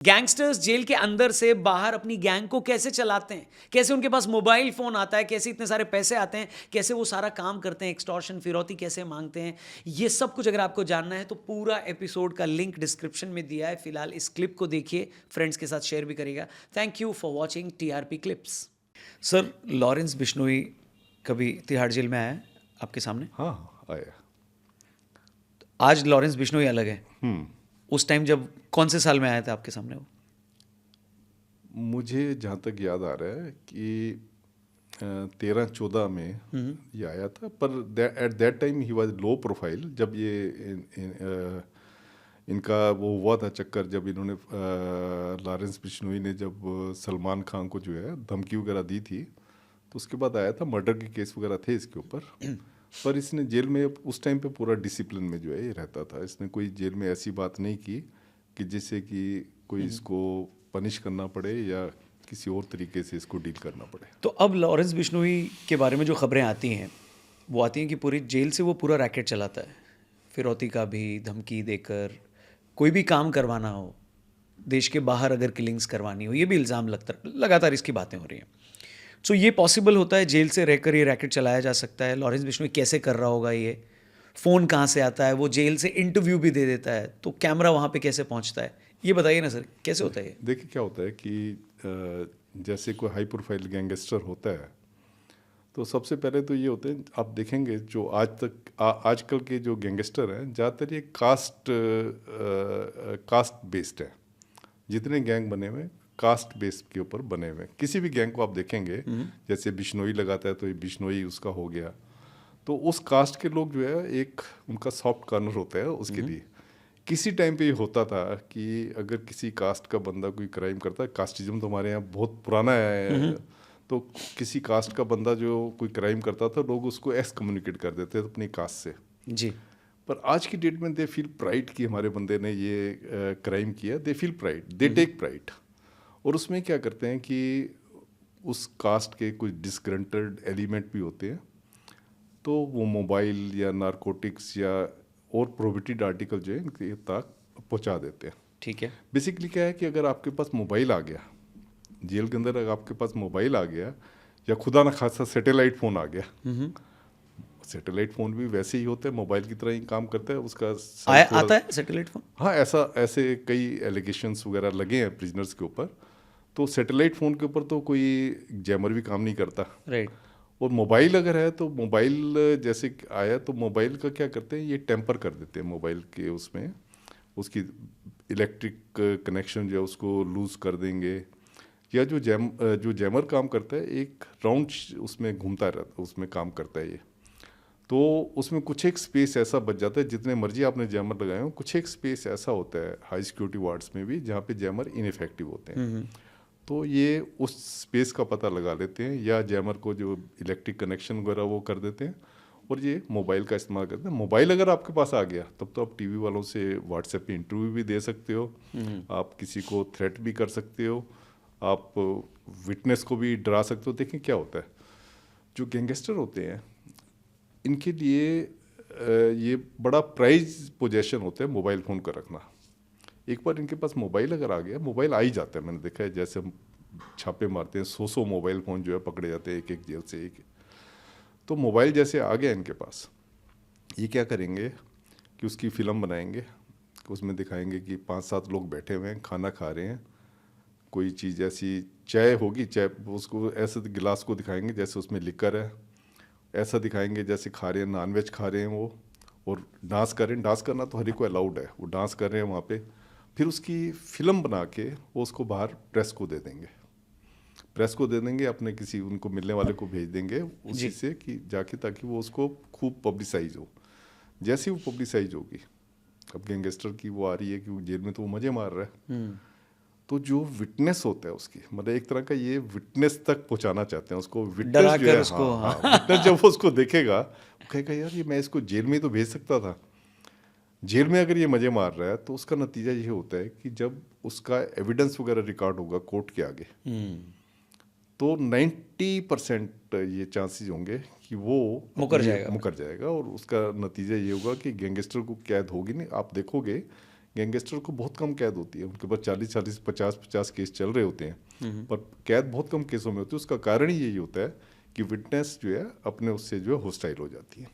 Gangsters jail के अंदर से बाहर अपनी गैंग को कैसे चलाते हैं, कैसे उनके पास मोबाइल फोन आता है, कैसे इतने सारे पैसे आते हैं, कैसे वो सारा काम करते हैं, एक्सटॉर्शन फिरौती कैसे मांगते हैं, ये सब कुछ अगर आपको जानना है तो पूरा एपिसोड का लिंक डिस्क्रिप्शन में दिया है। फिलहाल इस क्लिप को देखिए, फ्रेंड्स के साथ शेयर भी करिएगा। Thank you for watching TRP clips. Sir, Lawrence Bishnoi कभी तिहाड़ जेल में आया है आपके सामने? हाँ, आया। आज लॉरेंस बिश्नोई अलग है। उस टाइम जब कौन से साल में आया था आपके सामने वो? मुझे जहाँ तक याद आ रहा है कि 13-14 में ये आया था, पर at that time he was low profile. जब ये इनका वो हुआ था चक्कर, जब इन्होंने लॉरेंस बिश्नोई ने जब सलमान खान को जो है धमकी वगैरह दी थी, तो उसके बाद आया था। मर्डर के केस वगैरह थे इसके ऊपर। पर इसने जेल में उस टाइम पे पूरा डिसिप्लिन में जो है ये रहता था। इसने कोई जेल में ऐसी बात नहीं की कि जिससे कि कोई इसको पनिश करना पड़े या किसी और तरीके से इसको डील करना पड़े। तो अब लॉरेंस बिश्नोई के बारे में जो खबरें आती हैं वो आती हैं कि पूरी जेल से वो पूरा रैकेट चलाता है, फिरौती का भी, धमकी देकर कोई भी काम करवाना हो, देश के बाहर अगर किलिंग्स करवानी हो, ये भी इल्ज़ाम लगातार इसकी बातें हो रही हैं। सो ये पॉसिबल होता है, जेल से रहकर ये रैकेट चलाया जा सकता है? लॉरेंस बिश्नोई कैसे कर रहा होगा ये? फ़ोन कहाँ से आता है? वो जेल से इंटरव्यू भी दे देता है, तो कैमरा वहाँ पे कैसे पहुँचता है? ये बताइए ना सर, कैसे होता है ये? देखिए क्या होता है कि जैसे कोई हाई प्रोफाइल गैंगस्टर होता है, तो सबसे पहले तो ये होते हैं, आप देखेंगे जो आजकल के जो गैंगस्टर हैं ज़्यादातर ये कास्ट बेस्ड है। जितने गैंग बने हुए कास्ट बेस के ऊपर बने हुए। किसी भी गैंग को आप देखेंगे, जैसे बिश्नोई लगाता है तो ये बिश्नोई उसका हो गया, तो उस कास्ट के लोग जो है एक उनका सॉफ्ट कॉर्नर होता है उसके लिए। किसी टाइम पे ये होता था कि अगर किसी कास्ट का बंदा कोई क्राइम करता है, कास्टिज्म तो हमारे यहाँ बहुत पुराना है, तो किसी कास्ट का बंदा जो कोई क्राइम करता था, लोग उसको एक्स कम्युनिकेट कर देते थे अपनी कास्ट से। जी। पर आज की डेट में दे फील प्राइड कि हमारे बंदे ने ये क्राइम किया। They feel pride, they take pride. और उसमें क्या करते हैं कि उस कास्ट के कुछ डिसग्रंटेड एलिमेंट भी होते हैं, तो वो मोबाइल या नारकोटिक्स या और प्रोहिबिटेड आर्टिकल जो है इनके तक पहुंचा देते हैं। ठीक है। बेसिकली क्या है कि अगर आपके पास मोबाइल आ गया जेल के अंदर, अगर आपके पास मोबाइल आ गया या खुदा न खासा सैटेलाइट फ़ोन आ गया, सैटेलाइट फ़ोन भी वैसे ही होता है, मोबाइल की तरह ही काम करता है उसका आता है सैटेलाइट फोन? हाँ, ऐसे कई एलिगेशंस वगैरह लगे हैं प्रिजनर्स के ऊपर। तो सैटेलाइट फ़ोन के ऊपर तो कोई जैमर भी काम नहीं करता। राइट। और मोबाइल अगर है तो मोबाइल जैसे आया तो मोबाइल का क्या करते हैं, ये टेम्पर कर देते हैं मोबाइल के, उसमें उसकी इलेक्ट्रिक कनेक्शन जो है उसको लूज़ कर देंगे। या जो जैमर काम करता है, एक राउंड उसमें घूमता रहता, उसमें काम करता है ये, तो उसमें कुछ एक स्पेस ऐसा बच जाता है, जितने मर्जी आपने जैमर लगाए हो, कुछ एक स्पेस ऐसा होता है हाई सिक्योरिटी वार्ड्स में भी जहाँ पे जैमर इनफेक्टिव होते हैं। तो ये उस स्पेस का पता लगा लेते हैं, या जैमर को जो इलेक्ट्रिक कनेक्शन वगैरह वो कर देते हैं, और ये मोबाइल का इस्तेमाल करते हैं। मोबाइल अगर आपके पास आ गया तब तो आप टीवी वालों से व्हाट्सएप पे इंटरव्यू भी दे सकते हो, आप किसी को थ्रेट भी कर सकते हो, आप विटनेस को भी डरा सकते हो। देखें क्या होता है, जो गैंगस्टर होते हैं इनके लिए ये बड़ा प्राइज पोजेशन होता है मोबाइल फ़ोन का रखना। एक बार इनके पास मोबाइल अगर आ गया, मोबाइल आ ही जाता है, मैंने देखा है, जैसे हम छापे मारते हैं 100 मोबाइल फ़ोन जो है पकड़े जाते हैं एक एक जेल से एक। तो मोबाइल जैसे आ गया इनके पास, ये क्या करेंगे कि उसकी फ़िल्म बनाएंगे, उसमें दिखाएंगे कि 5-7 लोग बैठे हुए हैं, खाना खा रहे हैं, कोई चीज़ ऐसी चाय होगी, चाय उसको ऐसे गिलास को दिखाएंगे जैसे उसमें लिकर है, ऐसा दिखाएंगे जैसे खा रहे हैं, नॉनवेज खा रहे हैं वो, और डांस कर रहे हैं। डांस करना तो हर एक को अलाउड है, वो डांस कर रहे हैं वहाँ पे। फिर उसकी फ़िल्म बना के वो उसको बाहर प्रेस को दे देंगे, अपने किसी उनको मिलने वाले को भेज देंगे उसी से कि जाके, ताकि वो उसको खूब पब्लिसाइज हो। जैसे ही वो पब्लिसाइज होगी, अब गैंगस्टर की वो आ रही है कि वो जेल में तो वो मज़े मार रहा है, तो जो विटनेस होता है उसकी, मतलब एक तरह का ये विटनेस तक पहुंचाना चाहते हैं उसको। विटनेस जो है, उसको, हाँ, विटनेस जब वो उसको देखेगा, वो कहेगा यार ये मैं इसको जेल में तो भेज सकता था। जेल में अगर ये मज़े मार रहा है तो उसका नतीजा ये होता है कि जब उसका एविडेंस वगैरह रिकॉर्ड होगा कोर्ट के आगे, तो 90% ये चांसेस होंगे कि वो मुकर जाएगा, और उसका नतीजा ये होगा कि गैंगस्टर को कैद होगी नहीं। आप देखोगे गैंगस्टर को बहुत कम कैद होती है, उनके पास 40-40, 50-50 केस चल रहे होते हैं, पर कैद बहुत कम केसों में होती है। उसका कारण ही यही होता है कि विटनेस जो है अपने उससे जो है हॉस्टाइल हो जाती है।